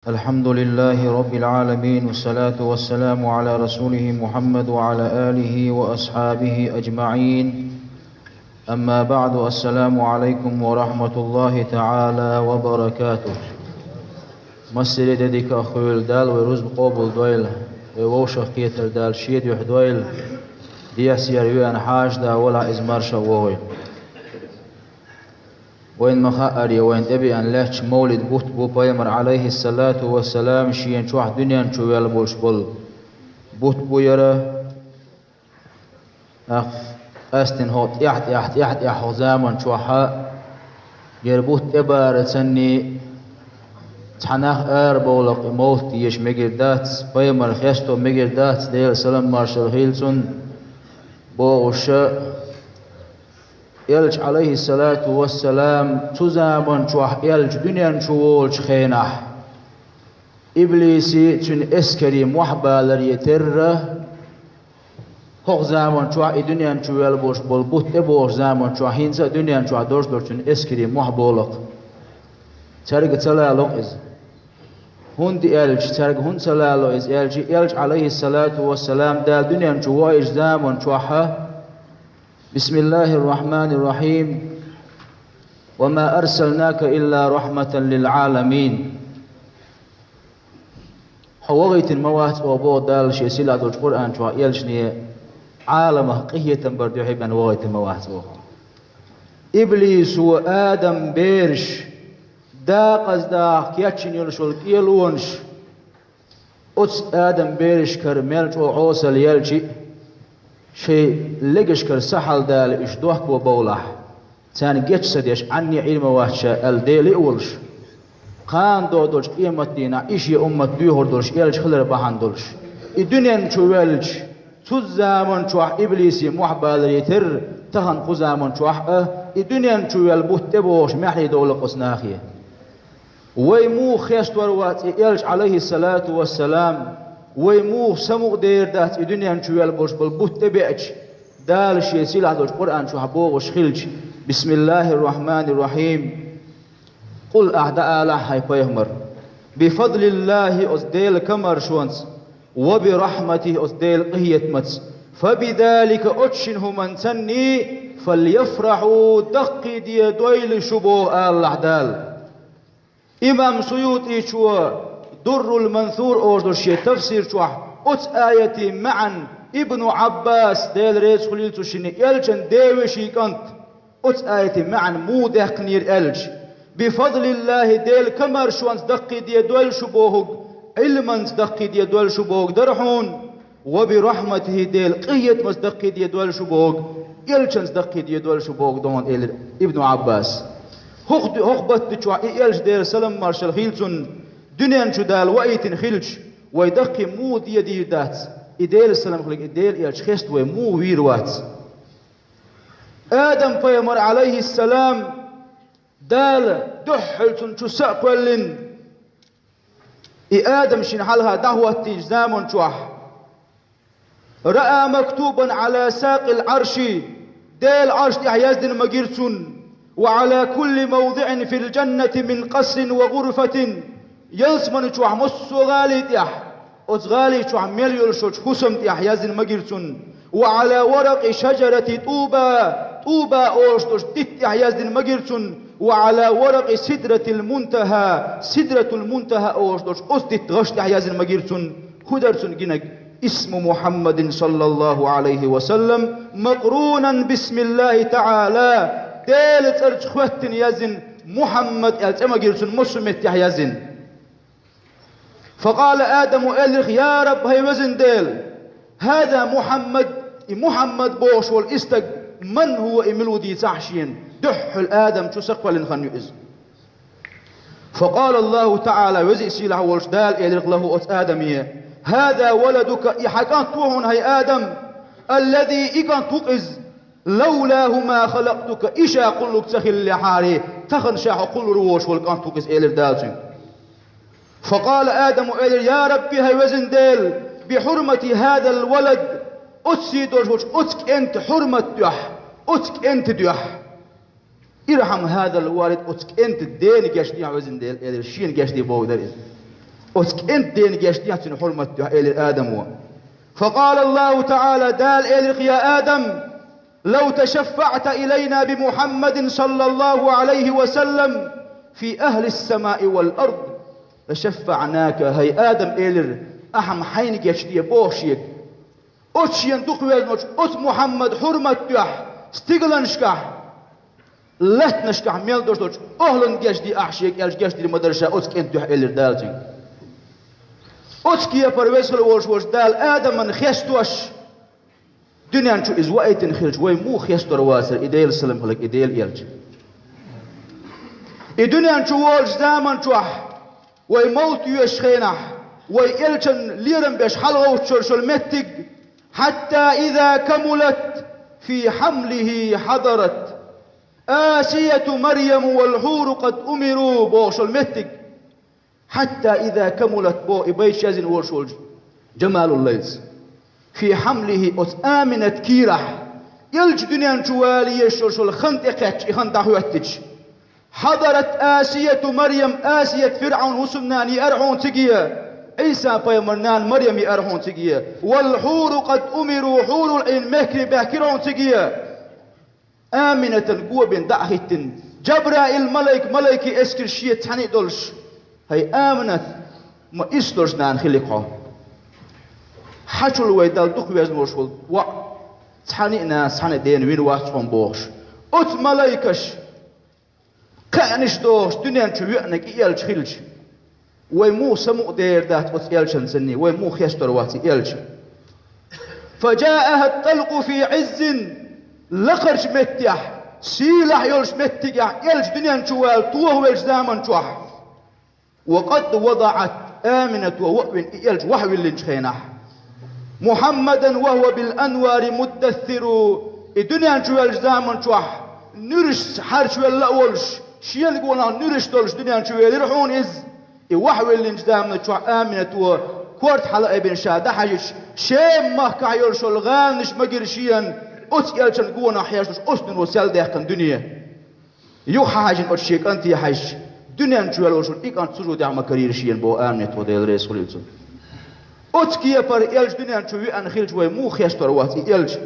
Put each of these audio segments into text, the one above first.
الحمد لله رب العالمين، والصلاة والسلام على رسوله محمد وعلى آله وأصحابه أجمعين. أما بعد، السلام عليكم ورحمة الله تعالى وبركاته. مسيري ديك أخويل دال ورزق قبول دويل ووشخ كيتر دال شيد يحدويل ديسير يوان حاج دا ولا إزمار شووي وين مخاري وين أبي أن لهش مولد بوت بو بيمر عليه الصلاة والسلام شين شوح دنيا شوال بولش بول بوت بو يرى أستن هوت يحت زامن شوحا يربوت إبارة سني تحناخ بولق موت يش مجردات بيمر خيستو مجردات ديل سلام مارشال هيلسون بوشا يلج عليه الصلاة والسلام تزامن شوح يلج دنيا شوولش خينح إبليسي تن إسكري محبا لريتر هو زامن شوح دنيا شوال بوش بولبوت إبوش زامن شوح هينسا دنيا شوح دورش تن إسكري محبولق ترق تلالق إز هند يلج ترق هند تلالق إز يلج عليه الصلاة والسلام دال دنيا شوائج زامن شوحا بسم الله الرحمن الرحيم وما أرسلناك إلا رحمة للعالمين. حوغيت الموات وابو دال شيء سيلا دول القرآن شو يلشني عالم قهية بردو حيبان وغيت الموات إبليس وآدم بيرش داقز داق كياتشن يلشول كيلونش أتس آدم بيرش كرميلش وعوصل يلشي شيء لقش كر سحل دال إيش دوحك وبولح تاني جيتش سديش عني علم وحشة الديلي أولش قان دولش قيمة دينا إيش أمة ديهور دولش إيلش خلر بحان دولش الدنيا نشوالش تزامن شوح إبليسي محبال يتر تهن قزامن شوح الدنيا نشوال بوتبوش محلي دولة قسناخية ويمو خيست وروات إيلش عليه الصلاة والسلام ويمو سمو دير دات الدنيا نشوال بوش بالبوت تبعش دال شيء سيلا دوش قرآن شو حبوه وشخلج بسم الله الرحمن الرحيم قل أعداء الله هاي بيهمر بفضل الله أصديل كمر شوانس وبرحمته أصديل قهية متس فبذلك أتشنه من تني فليفرحوا دقي دي دويل شبوه الله دال إمام سيوطي شو در المنثور أوردر شيء تفسير شوح أتس آيتي معا ابن عباس ديل ريس خليل شيني يلجن ديوشي كنت أتس آيتي معا مو دهق نير ألج بفضل الله ديل كمر شوانس دقي دي دول شبوهك علمانس دقي دي دول شبوهك درحون وبرحمته ديل قية مس دقي دي دول شبوهك يلجنس دقي دي دول شبوهك دون ابن عباس هخبت شوح يلج ديل سلام مارشال خيلسون دنيا شو دال وقت خلج ويدقي مو دي دات إديل السلام خلق إديل يلش خست ومو ويروات آدم فيمر عليه السلام دال دحل شو سأقولن آدم شن حالها دهوة تجزام شوح رأى مكتوبا على ساق العرش ديل عرش يزدن مجرسون وعلى كل موضع في الجنة من قص وغرفة يلسمن شوح مصو غالي تيح أزغالي شوح مليول شوش خسم تيح يزن مجرسون وعلى ورق شجرة طوبة أوشتوش تيح يزن مجرسون وعلى ورق سدرة المنتهى أوشتوش أستت غش تيح يزن مجرسون خدرسون جنك اسم محمد صلى الله عليه وسلم مقرونا بسم الله تعالى ديلت أرج خوتن يزن محمد مجرسون مسمت تيح يزن فقال آدم إلخ يا رب هاي وزن ديل هذا محمد بوش والإستق من هو إملودي تحشين دحل آدم شو سقوى لنخنيز فقال الله تعالى وزي سيله والشدال إلخ له أت آدمية هذا ولدك إحكان توهن هاي آدم الذي إكان تقز لولاه ما خلقتك إشا قلك تخل لحاري تخن شاح قل روش والكان تقز إلخ دالتين فقال آدم إلي يا ربي هاي وزن ديل بحرمة هذا الولد أتسي دورش أتك أنت حرمة ديح أتك أنت ديح ارحم هذا الوالد أتك أنت دين جاشدي وزن ديل إلي شين جاشدي بو ديل أتك أنت دين جاشتيان حرمة إلى آدم. فقال الله تعالى دال إليك يا آدم لو تشفعت إلينا بمحمد صلى الله عليه وسلم في أهل السماء والأرض لشفعناك. هي آدم إلير أحم حين جاشتيا بوشيك أتشين دقوة أت محمد حرمة يح استقلنشكح لتنشكح ميل دوش أهلن جاشتي أحشيك إلش جاشتي المدرسة أتك أنت يح إلير دالتين أتكي برويسل وش دال آدم من خيستوش دنيا شو إزواء خيرج وي مو خيستور واسر إديل سلم خلق إديل يلج الدنيا شو والج زامن شوح وي موت يشخينح وي إلشن ليرم بيش حلغو شرشل متق حتى إذا كملت في حمله حضرت آسية مريم والحور قد أمروا بوشل متق حتى إذا كملت بو إبايش يزن ورشول جمال الليز في حمله آمنت كيرح يلج دنيا شوالي يشرشل خندقت خندقوتج حضرت آسية مريم آسية فرعون وسمناني أرحون تقيا عيسى بيمرنان مريم أرحون تقيا والحور قد أمروا حور العين مهكري بهكرون تقيا آمنة قوة بين دعهت جبرائيل ملك اسكر شيء تاني دولش هي آمنت ما إسترش نان خلقها حشل ويدال دق ويزن وشول و تاني ناس تاني دين وين واتهم بوش أت ملايكش كأنش دوش دنيا شوينك إيالش خلش ويمو سمو دير دات أت إيالشن سني ويمو خيستر واتي إيالش فجاءها الطلق في عز لقرش متيح سيلح يلش متيح إيالش دنيا شوال توه ويلش زامن شوح وقد وضعت آمنة ووأوين إيالج وحوي اللي محمدا وهو بالأنوار مدثر الدنيا جوال زامن شوح نرش حرش ولا أولش شيل قولنا نرش دولش دنيا جوال يرحون إز وحوي اللي زامن شوح آمنة وكورت حلقة بن شادة حاجش شيم مهكا يلش الغانش مجرشيا أت إيالشن قولنا حياشتش أسنن وسيال ديخن دنيا يوحا حاجن أتشيك أنت يا حاج دنيا جوال وشون إيك أنت سجود عما كرير شيئا بو آمنت وديل رسول الله أتكي بار إلج دنيا جوي أن خيل جوي مو خيستر واتي إلج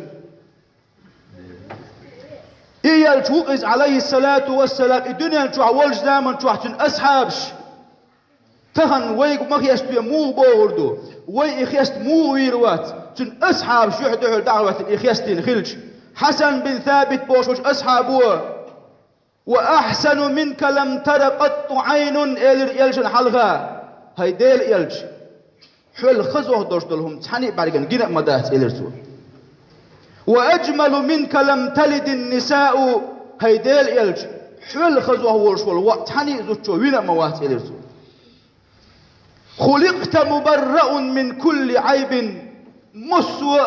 إيالج وقز عليه الصلاة والسلام الدنيا جو عوالج زامن جو حتن أصحابش تخن ويق ما خيستو مو بوردو وي إخيست مو ويروات تن أصحابش يحدو دعوة الإخيستين خيلج حسن بن ثابت بوشوش أصحابه وأحسن منك لم تر قط عين إلجن حلغا هاي ديل إلج حل خزوه دوش دولهم تحني بارغن جنق مدات إلرسول وأجمل منك لم تلد النساء هاي ديل إلج حل خزوه ورشول وتحني زوجو وين موات إلرسول خلقت مبرأ من كل عيب مسوى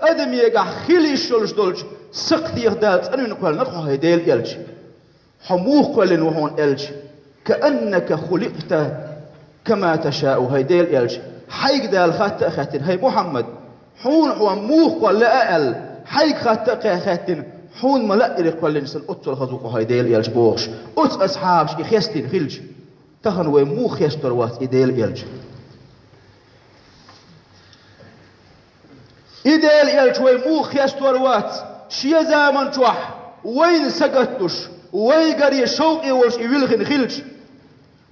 أدم يقع خلي الشلش دولش سقط يغدالت أنو نقول نقول هاي ديل إلج حموق قلن وهون إلج كأنك خلقت كما تشاء هاي ديل إلج حيك دال خاتة خاتن هاي محمد حون هو موق ولا أقل حيك خاتة خاتن حون ملأ قلن سن أتل خزوق هاي ديل إلج بوغش أت أصحابش إخيستين خلج تخن ومو خيستر وات إديل إلج إديل إلج ومو خيستر وات شي زامن جوح وين سقطتش ويقري شوقي وش يولخن خلج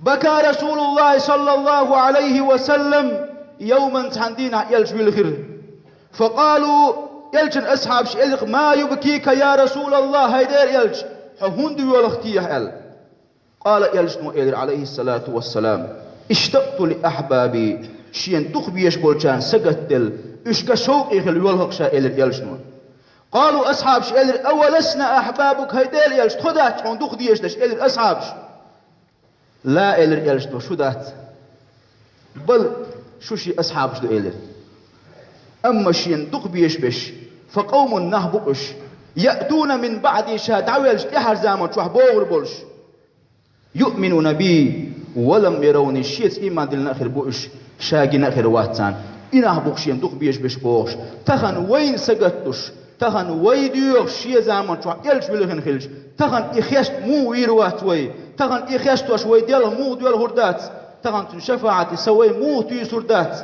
بكى رسول الله صلى الله عليه وسلم يوما تحندينا يلج بالخير فقالوا يلجن أصحاب شئلق ما يبكيك يا رسول الله هيدير يلج هندي ولختيه ال قال يلجن وإيدر عليه الصلاة والسلام اشتقت لأحبابي شين تخبيش بولشان سقتل اشك شوقي خل يولخ شائل يلجن قالوا أصحاب شئلر أولسنا أحبابك هيدير يلج خدات حون دخديش دش إلر أصحاب لا إلر يلج شو دات بل شو شي أصحاب شدو إلر أما شين دق بيشبش فقوم نهبقش يأتون من بعد شاد عويلش إحر زامن شوح بور بولش يؤمنون بي ولم يروني شيت إيمان دلنا آخر بوش شاقنا آخر واتسان إنه بقشين دق بيشبش بوش تخن وين سقطش تخن ويديوغ شي زامن شوح يلش بلغن خلش تخن إخيست مو ويروات وي تخن إخيستوش ويديال مو ديال هردات تغنتن شفاعة سوي موت يسردات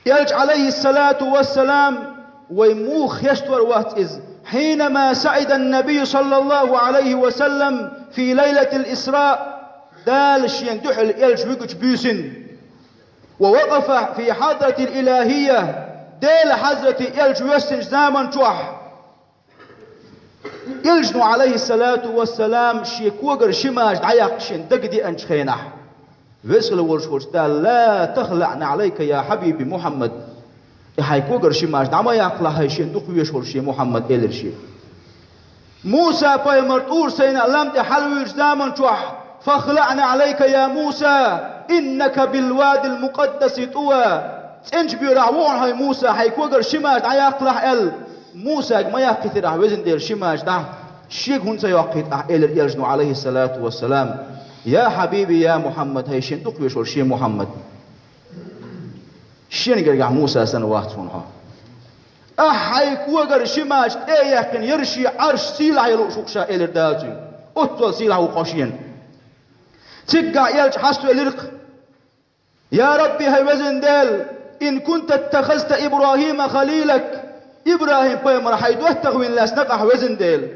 يلج عليه الصلاة والسلام ويموخ يشتور وقت إذ حينما سعد النبي صلى الله عليه وسلم في ليلة الإسراء دال شين دحل يلج ويقج بيسن ووقف في حضرة الإلهية دال حضرة يلج ويسن زامن توح يلجنو عليه الصلاة والسلام شيكوغر شماج عياق شين دقدي أنشخينح ويسل ورشوش دال لا تخلعنا عليك يا حبيبي محمد يحيكوغر شماج دعما يقلا هايشين دقويش ورشي محمد إلرشي موسى بايمرتور سينا لم تحلوير زامن توح فاخلعنا عليك يا موسى إنك بالوادي المقدس طوى تنج بيرعوون هاي موسى هيكوغر شماج عياق ال موسى ما يقتل وزن دير شماج ده شيك هنسا يقتل إلر يلجنو عليه الصلاة والسلام يا حبيبي يا محمد هيشين دقويش ورشي محمد شين قرقع موسى سنوات فونها هيكوغر شماج يقن يرشي عرش سيلع يلوشوكشا إلر داتي أطول سيلع وقاشين تقع يلج حستو إلرق يا ربي هاي وزن ديل إن كنت اتخذت إبراهيم خليلك إبراهيم بايمر حيدوه تغوين لاس نقح وزن ديل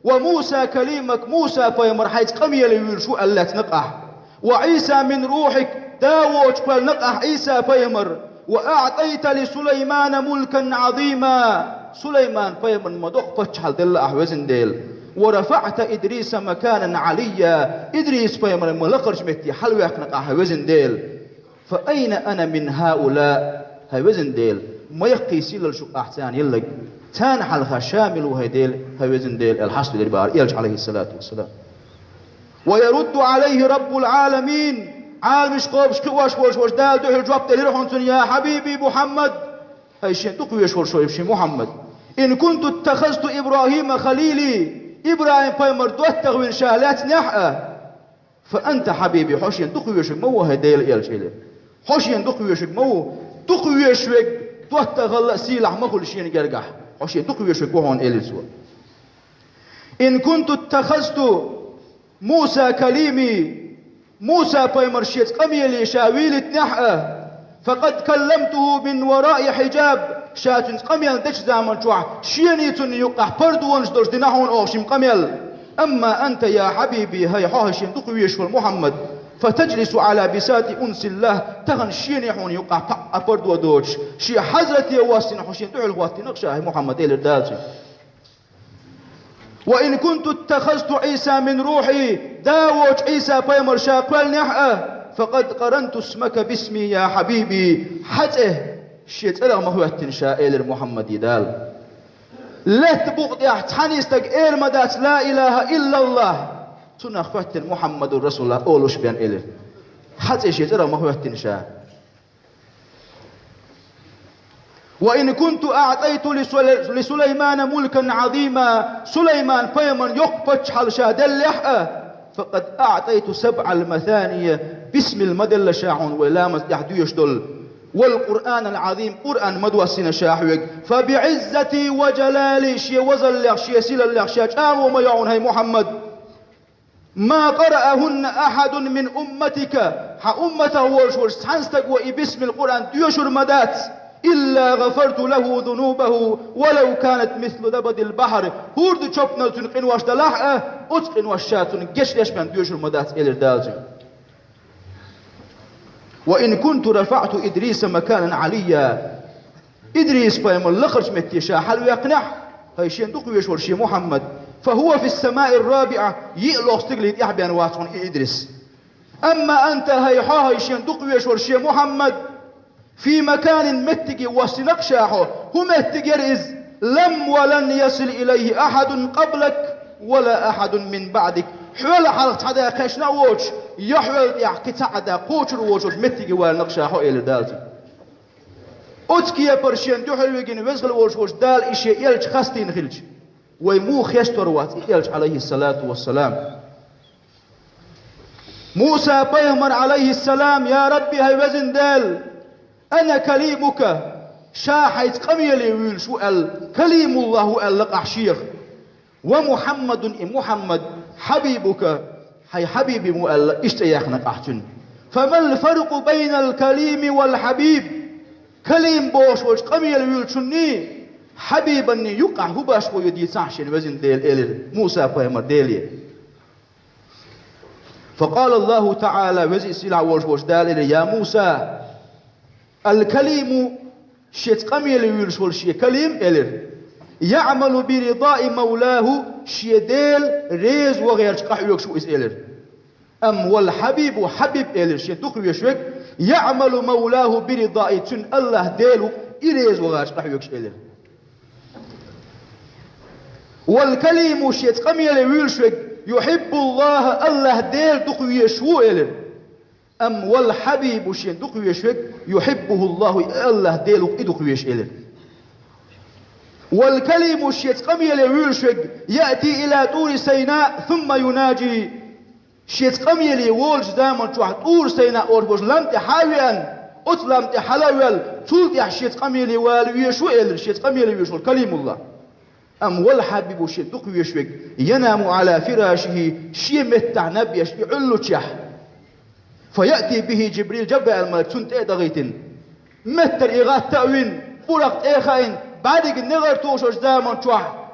وموسى كليمك موسى بايمر حيد قمي ليولشو اللات نقح وعيسى من روحك داوج قال نقح عيسى بايمر وأعطيت لسليمان ملكا عظيما سليمان بايمر مدوق بتشحل دل وزن ديل ورفعت إدريس مكانا عليا إدريس بايمر ملقرش متي حلو يقنقح وزن ديل فأين أنا من هؤلاء هاي وزن ديل ما يقيسي للشق أحسان يلق تان حلقة شامل وهي ديل هاي وزن ديل الحسب للبار يلج عليه الصلاة والسلام ويرد عليه رب العالمين عالم شقوبش وش دال دوح الجواب تليرحون يا حبيبي محمد هاي شين تقوي شوي محمد إن كنت اتخذت إبراهيم خليلي إبراهيم بايمر دوت تغوين شالات نحأة فأنت حبيبي حوشين تقوي مو هاي ديل يلج إليه حوشين تقوي مو تقوي دوت تغلى سيلح مخل شين قرقح حوشين تقوي وهون إليه سوا إن كنت اتخذت موسى كليمي موسى بايمر شيت قميلي شاويلت نحأة فقد كلمته من وراء حجاب شاتن قميل دش زامن شوح شينيتن يقح بردوانش دوش دناهون أوشم قميل أما أنت يا حبيبي هاي حوشين تقويش محمد فتجلس على بسات أنس الله تغن شينيحون يقح بردو دوش شي حزرتي واسين حوشين تعال واتي نقشاه محمد إلى الداتي وإن كنت اتخذت عيسى من روحي داوج عيسى بايمر شاقل نحأة فقد قرنت اسمك باسمي يا حبيبي حتى شيت إلا ما هو التنشاء محمد يدال لا تبغض يحتحنيستك إير مدات لا إله إلا الله تنخفت محمد رسول الله أولوش بيان إلر حتى شيت إلا ما هو التنشاء وإن كنت أعطيت لسليمان ملكا عظيما سليمان بايمن يقبتش حال شادل يحأة فقد أعطيت 7 المثانية باسم المدل شاعون ولامس يحدوش دل والقرآن العظيم قرآن مدوسين شاحوك فبعزتي وجلالي شي وزل لك شي سيل لك شي جام وما يعون هاي محمد ما قرأهن أحد من أمتك أمته وشور سحنستك وإبسم القرآن ديوشر مدات إلا غفرت له ذنوبه ولو كانت مثل زبد البحر هورد شوبنا تنقن واش دلاحة أتقن واشاتن جش ليش من ديوشر مدات إلى الدالزي وإن كنت رفعت إدريس مكانا عليا إدريس بايم اللخرج متيشا حلو يقنع هاي شين دقويش ورشي محمد فهو في السماء الرابعة يئلوغ استقليد يحبيان واتون إدريس أما أنت هاي شين دقويش ورشي محمد في مكان متجي وسنق شاحه هو متجرز لم ولن يصل إليه أحد قبلك ولا أحد من بعدك حول حلقت هذا كشنا ووش يحول يحكي هذا قوتر ووش متجي ونق شاحه إلى دالتي أتكي يا برشين دوحل ويجين وزغل ووش دال إشي يلج خستين خلج ويموخ يستر وات يلج عليه الصلاة والسلام موسى بيهمر عليه السلام يا ربي هاي وزن دال أنا كليمك شاحيت قميلي ويل شو كليم الله اللقح شيخ ومحمد محمد حبيبك هاي حبيبي مؤلا اشتياخنا قحتن. فما الفرق بين الكليم والحبيب؟ كليم بوش وش قميل ويلشني حبيبني يقع هباش ويدي سعشن وزن ديل إلر موسى فهمر ديلي. فقال الله تعالى وزي سلع وش دال يا موسى الكليم شيت قميل ويلشول شي كليم إلر يعمل برضاء مولاه شي ديل ريز وغير قحيوك شو إس إلر. أم والحبيب حبيب إلر شي تقوي شوك يعمل مولاه برضاء تن الله ديلو إريز وغير قحيوك شو إلر. والكليم شيت قميل ويلشوك يحب الله ديل تقوي شو إلر. أم والحبيب شيت تقوي شوك يحبه الله ديلو إدقوي شو إلر. والكلم شيت قميل ويلشق يأتي إلى طور سيناء ثم يناجي شيت قميل وولج دامن تروح طور سيناء أوربوش لم تحاويا أطلم تحلويل تولد شيت قميل والويشو إلر شيت قميل ويشو كلم الله. أم والحبيب شيت دق ويشوق ينام على فراشه شي متع نبيش يعلو تشح فيأتي به جبريل جبع الملك تنت دغيتن متر إغاث تأوين برقت إخاين بعدك النغر توشوش دامن تروح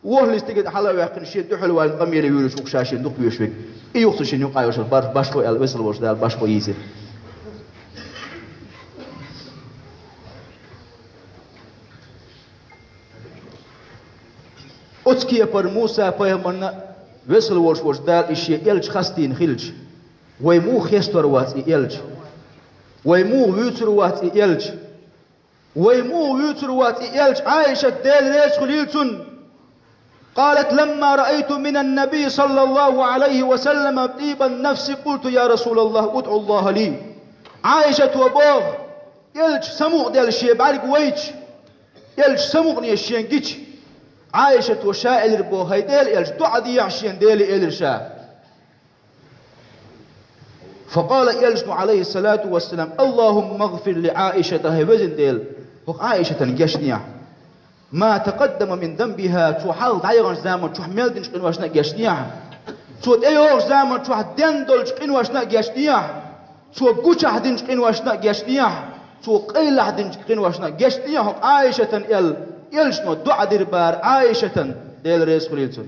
وهل استجد حلوة يقن شيء دحلوة القميل يولش وقشاشين دق ويشوق يوقتش ينقع يوش باشكو الوصل وش دال باشكو يزيد. أتكي پر موسى پیغمبر وصل وش دال إشي إلج خستين خلج ويمو خيستور وات إلج ويمو ويتر وات إلج ويمو ويتر وات إلج عائشة دال ريس خليلتن قالت لما رأيت من النبي صلى الله عليه وسلم طيب النفس قلت يا رسول الله ادعو الله لي. عائشة وبوغ إلج سموغ دال الشيء بعرق ويج إلج سموغني الشيء جيش عائشة وشائل ربو هيديل إلج دعدي عشين ديلي إلرشا. فقال إلج عليه الصلاة والسلام اللهم اغفر لعائشة هيوزن ديل وق عائشة جشنيا ما تقدم من ذنبها توحال دايغن زامن توحمل دنش قنواشنا جشنيا توت ايوغ زامن توح دندلش قنواشنا جشنيا تو قوشح دنش قنواشنا جشنيا تو قيلح دنش قنواشنا جشنيا وق عائشة يلشنو دعا دربار عائشة ديل ريس خليلتون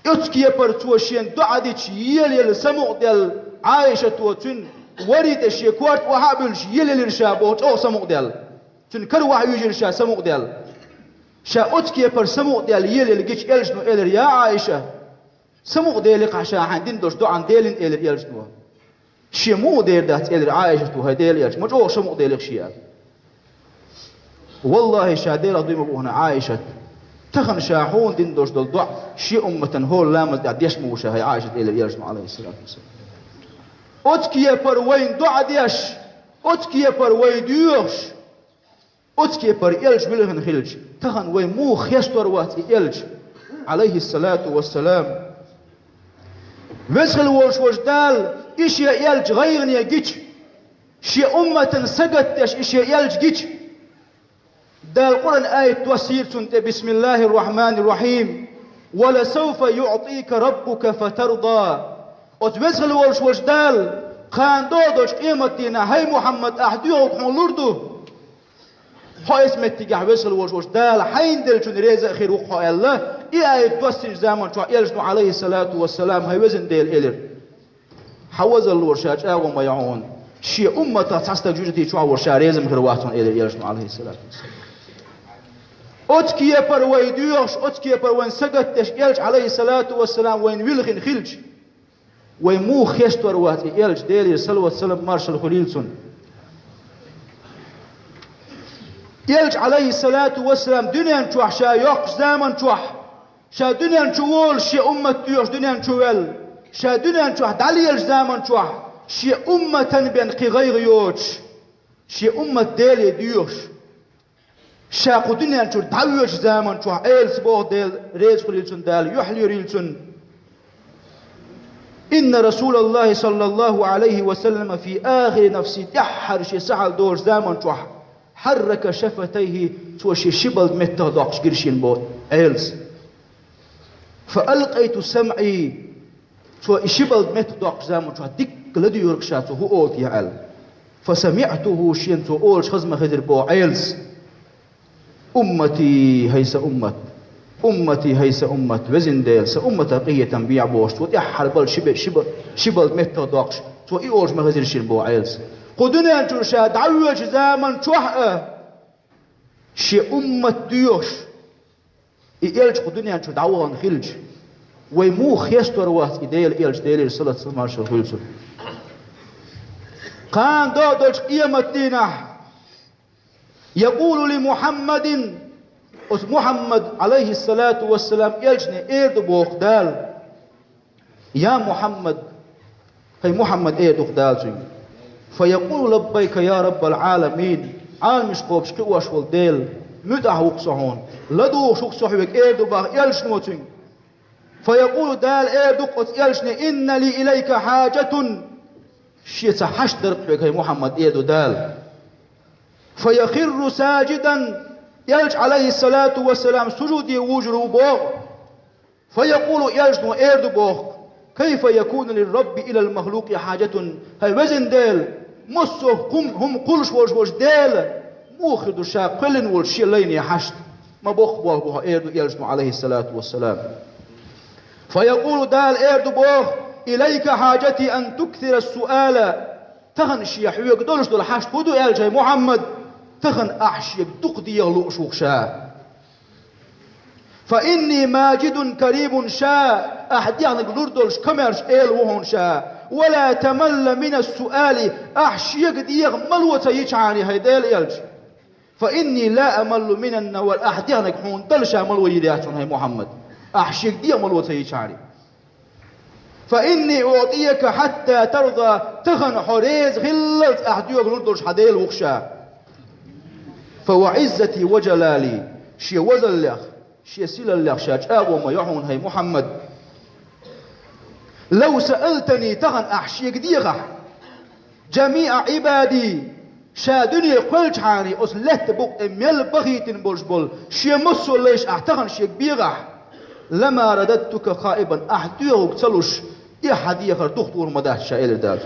يتكي يبر توشين دعا ديش يل سمو ديل عائشة توتن وريد الشي كوارت وحابلش يل الرشابوت او سمو ديل تن كروا يجي الشا سمو ديل شا اتكي يبر سمو ديل يل الجيش يلشنو إلر يا عائشة سمو ديل قحشا عندين دوش دعا ديلين إلر يلشنو شمو دير دات إلر عائشة تو هديل يلش مجوه سمو ديل خشيال والله شادير أضيم أبوهنا عائشة تخن شاحون دين دوش دول دع شي أمة هول لامز دع ديش موشا هي عائشة إلى يرجم عليه الصلاة والسلام. أتكي پر وين دع ديش أتكي پر وين ديوش أتكي پر إلج بلغن خلج تخن وين مو خيستور وات إلج عليه الصلاة والسلام. وسخل وش دال إشي إلج غيرن يجيش شي أمة سقتش إشي إلج جيش دا القرآن آية توسير سنت بسم الله الرحمن الرحيم ولسوف يعطيك ربك فترضى وتوسخل وش دال خان دودوش قيمتنا هاي محمد أحديو حولردو هو اسمت تجاه وسخل وش دال حين دل شن ريزة خير وقها الله آية توسير زمان شو يلجنو عليه الصلاة والسلام هاي وزن ديل إلر حوز الورشاج وما يعون شي أمة تستجوجتي شو ورشا ريزم خيرواتون إلر يلجنو عليه الصلاة والسلام. أتكي پر ويديوش أتكي پر وين سقتش إلج عليه الصلاة والسلام وين ويلخن خلج وين مو خيستور وات إلج ديلي صلى الله عليه وسلم مارشال خليلسون إلج عليه الصلاة والسلام دنيا نشوح شا يوق زامن نشوح شا دنيا نشوول شي أمة ديوش دنيا نشوول شا دنيا نشوح دالي إلج زامن نشوح شي أمة بين قغير يوش شي أمة ديلي ديوش شاقو دنيا نشور دعويوش زامن شوح ايل سبوه ديل ريز خليلسون دال يحلي ريلسون. إن رسول الله صلى الله عليه وسلم في آخر نفسي تحر شي سحل دور زامن شوح حرك شفتيه توشي شبل متى داقش قرشين بود ايلس فألقيت سمعي تو إشبال مت دوق زامن تو ديك لدي يركشات هو أول يعل فسمعته شين تو أول خزمة خدر بو عيلس أمتي هيس أمت أمتي هيس أمت وزن ديل سأمت قية تنبيع بوش وتأحر بل شبل مت دوقش تو إيولش ما خدر شين بو عيلس قدنا أنتو شاد عوج زامن توحق شي أمت ديوش إيلج قدنا أنتو دعوان خلج ويمو خيستور واس إديل إيلج ديل صلاة سماشر خلصو قان دودج قيامتنا يقول لمحمد محمد عليه الصلاة والسلام يلجني إيرد بوخدال يا محمد هي محمد إيرد بوخدال فيقول لبيك يا رب العالمين عالمش قوبش قواش والديل مدعه وقصهون لدو شوق صحبك إيرد باغ يلجنوتين فيقول دال إيرد قص يلجني إن لي إليك حاجة شيء حشدر بك يا محمد إيرد دال فيخر ساجدا يلج عليه الصلاة والسلام سجودي وجروا بوغ فيقول يلجن إيرد بوغ كيف يكون للرب إلى المخلوق حاجة هاي وزن ديل مصه هم قلش وش ديل موخد شاق قلن والشي لين يحشد ما بوغ بوغ إيرد يلجن عليه الصلاة والسلام فيقول دال إيرد بوغ إليك حاجتي أن تكثر السؤال تغن شيح ويقدرش دول حشد هدو يلجي محمد تغن أحشيك دقدي يغلق شوخشا فإني ماجد كريم شاء أحد يعني قلردلش كمرش إيل وهون شاء ولا تمل من السؤال أحشيك ديغ ملوة يجعاني هيديل يلج فإني لا أمل من النوال أحد يعني حون دلشا ملوة يدياتون هاي محمد أحشيك ديغ ملوة يجعاني فإني أعطيك حتى ترضى تغن حريز غلت أحد يغلردلش حديل وخشا فوعزتي وجلالي شي وزل لخ شي سيل لخ شاج وما يحون هي محمد لو سألتني تغن أحشيك ديغة جميع عبادي شا دنيا قلت حاني أسلت بق ميل بغيتن بول شي مصو ليش أحتغن شيك بيغة لما رددتك خائبا أحديغك تلوش إحد يخر دختور مداه شائل داد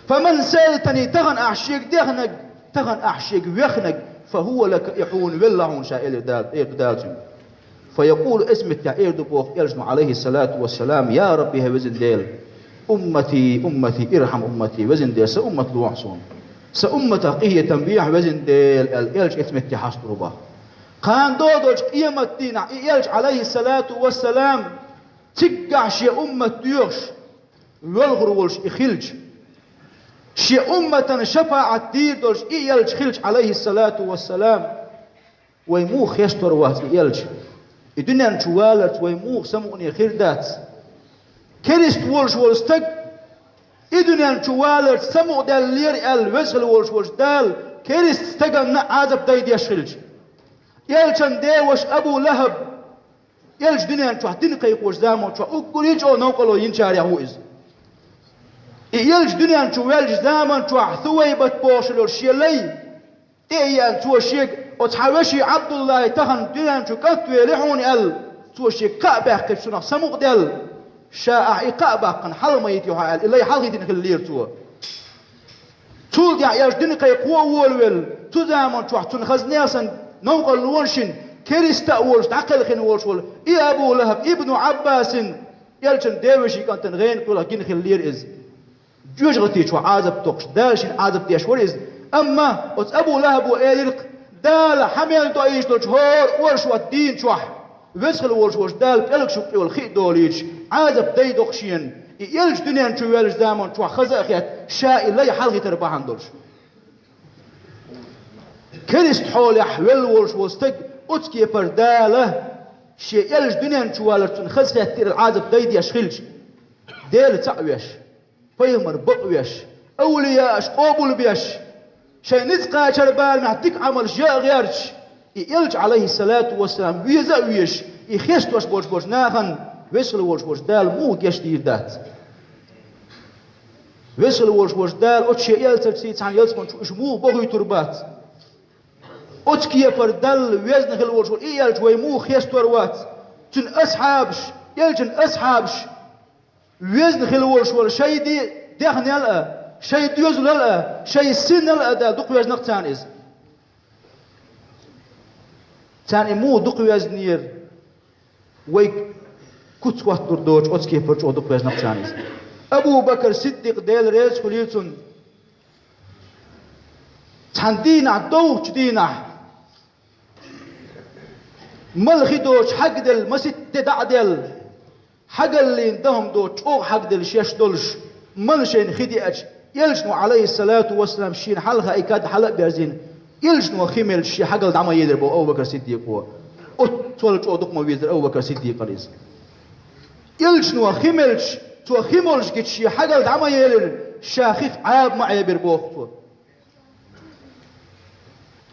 فمن سألتني تغن أحشيك ديغنك تغن أحشيك ويخنك فهو لك يحون والله شائل داد فيقول اسم التعير دبوخ يلجم عليه الصلاة والسلام يا ربي هوزن ديل أمتي ارحم أمتي وزن ديل سأمة لوحصون سأمة قية تنبيح وزن ديل يلج اسم التحاس رباه قان دودوج قيمتين يلج عليه الصلاة والسلام تقع شي أمة ديوش والغر والش إخلج شي أمة شفاعة ديدوش يلج خلج عليه الصلاة والسلام ويموخ يستر واس يلج الدنيا نشوالت ويموخ سمعني خيردات كريست والش والستق الدنيا نشوالت سمع دال لير الوزل والش دال كريست استقن عازب دايد يشخلج يلجن ديوش أبو لهب يلج دنيا نشوح دنقيق وش زامو نشوح أقريج أو نوقلو ينشار يهوئز يلج دنيا نشوح يلج زامن نشوح ثويبة بوشل والشيلي إيان تو شيك وتحوشي عبد الله تهن دنيا نشوح كتوي لحون تو شيك كأبه كيف سموق دل شاء كأبه قن حل ما يتيوها إلا يحلقي تنخلير تول دي يلج دنقيق وولول تو زامن نشوح تنخزنياسن نوقل لونشن كريستا ولش عقل خين ولش ول إيه أبو لهب ابن عباس يلشن ديوشي كان تنغين كلها جين خلير إز جوج غتيش وعازب توقش دالشين عازب تيش وريز أما وت أبو لهب وإيرق دال حمل تو إيش دول شهور ولش والدين شوح ويسخل ولش دال بلك شوك والخيط دوليش عازب داي دوقشين يلش دنيا نشو يلش زمان شوح خزاخيات شاء لا يحلغي تربحان دولش كريست حول يحول ولش وستق أتكي برداله شيء يلج دنيا نشوالر خزخي تير العازب دايدي أشخلج ديل تعويش فيمر بقويش أولياش قابل بيش شيء نتقى شربال معتك عمل شيء غيرش يلج عليه الصلاة والسلام ويزاويش يخيشت واش بوش ناخن ويسل وش دال مو يشتير دات ويسل وش دال أتشي يلتر سيتان يلتر مو بغي تربات أتكي بردل ويزن خلوش إيالج ويموخ يستور وات تن أصحابش يلجن أصحابش وزن خلول شو شيء دي دهن يلا شيء ديوز يلا شيء سن يلا ده دق وزن نقطانيز تاني مو دق وزن نير ويك كت وقت دردوج أتكي برج ودق وزن نقطانيز أبو بكر صديق ديل رئيس خليلتون تندينا دوج دينا ملخي دوج حق دل مسيت دعدل حق اللي عندهم دوج أو حق دل شيش دولش منشين خديئج يلجنو عليه الصلاة والسلام شين حلها إكاد حلق بيرزين يلجنو خيمل شي حق الدعم يدربو أبو بكر صديق هو أتولج أو دقم ويزر أبو بكر صديق قريز يلجنو خيملش تو خيمولش كت شي حق الدعم يدر شاخيخ عاب معي بربوخ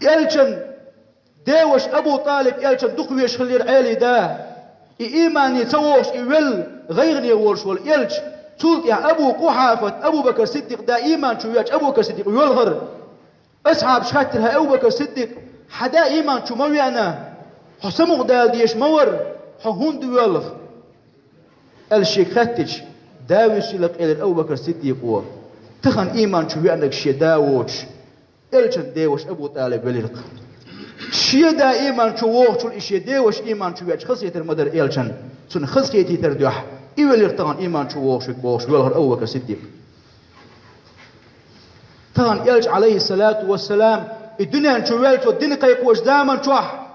يلجن داوش أبو طالب يلجن دقويش خلير عالي دا إيماني تووش إول غيرني وولش وال يلج تولت يا أبو قحافة أبو بكر صديق دا إيمان شو ياج أبو بكر صديق يولغر أصحاب شاترها أبو بكر صديق حدا إيمان شو مويانا حسمو دال ديش مور حهون ديولغ الشيخ خاتج داوش لك إلى أبو بكر صديق هو تخن إيمان شو يعنك شي داوش إلجن داوش أبو طالب وليرق شي دا إيمان شو ووش الإشي داوش إيمان شو ياج خصية المدر إلجن سن خصيتي تردوح إيوالير طغان إيمان شو ووش بوش ولغر أبو بكر صديق طغان إلج عليه الصلاة والسلام الدنيا نشوالت والدنيا قيقوش داما شوح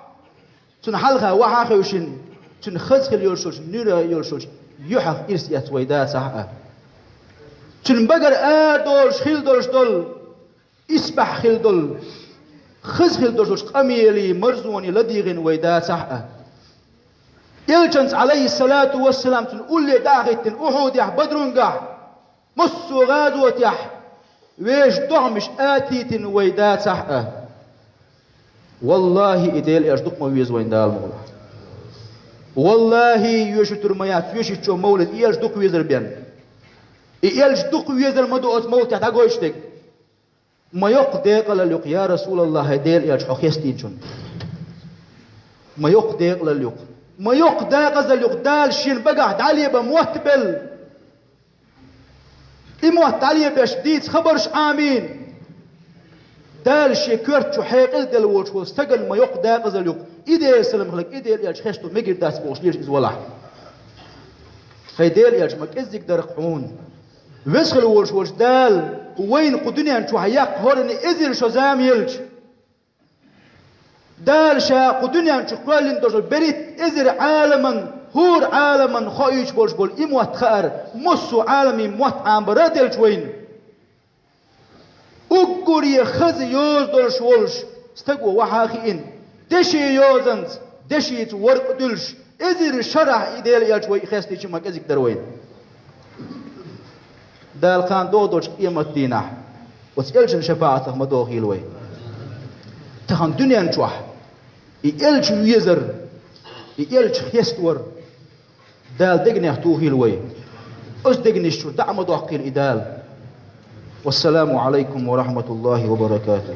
سن حلقها وحاخيوشن سن خزخل يولشوش نيرا يولشوش يحخ إرسيات ويدات صحقا سن بقر آدولش خيل دولش دول إسبح خيل دول خزخل دولش قميلي مرزوني لديغن ويدات صحقا يلجنس عليه الصلاة والسلام تنقول لي داغت أحود يح بدرون قح مصو غازوة يح ويش دعمش آتيت ويدات صحقا والله إديل يشدق مويز وين دال مولا والله يشتر ميات يشتر مولد يشدق ويزر بيان يشدق ويزر مدو موت يحتاقو يشتك ما يقدق لليق يا رسول الله إديل يشحق يستيجون ما يقدق لليق ما يقدا غزل يقدال شين بقى دالي بموتبل إموت علي بشديد خبرش آمين دال شي كرت حيق الدل ووش واستقل ما يقدا غزل يق إيدي سلم خلق إيدي يالش خشتو ميجر داس بوش ليش إزولا خيديل يالش مك إزيك درقعون وسخل ووش دال وين قدنيا نشو حياق هورني إزير شزام يلج دال شا قدنيا نشو قوالين دوشل بريت إزر عالما هور عالما خايش بولش بول إموات خار مصو عالمي موت عامبرات الجوين أقوري خز يوز دولش ولش استقوى وحاخين دشي يوزنز دشي تورق دولش إزر شرح إديل يالجوي خاستي شمك إزيك دروين دال خان دو دوش قيمة دينه وتسألجن شفاعته مدوخي الوي تخان دنيا نشوح يلج ويزر يلج خيستور دال دقني احتوهي الوي أس دقني شو دعم دوحقي الإدال والسلام عليكم ورحمة الله وبركاته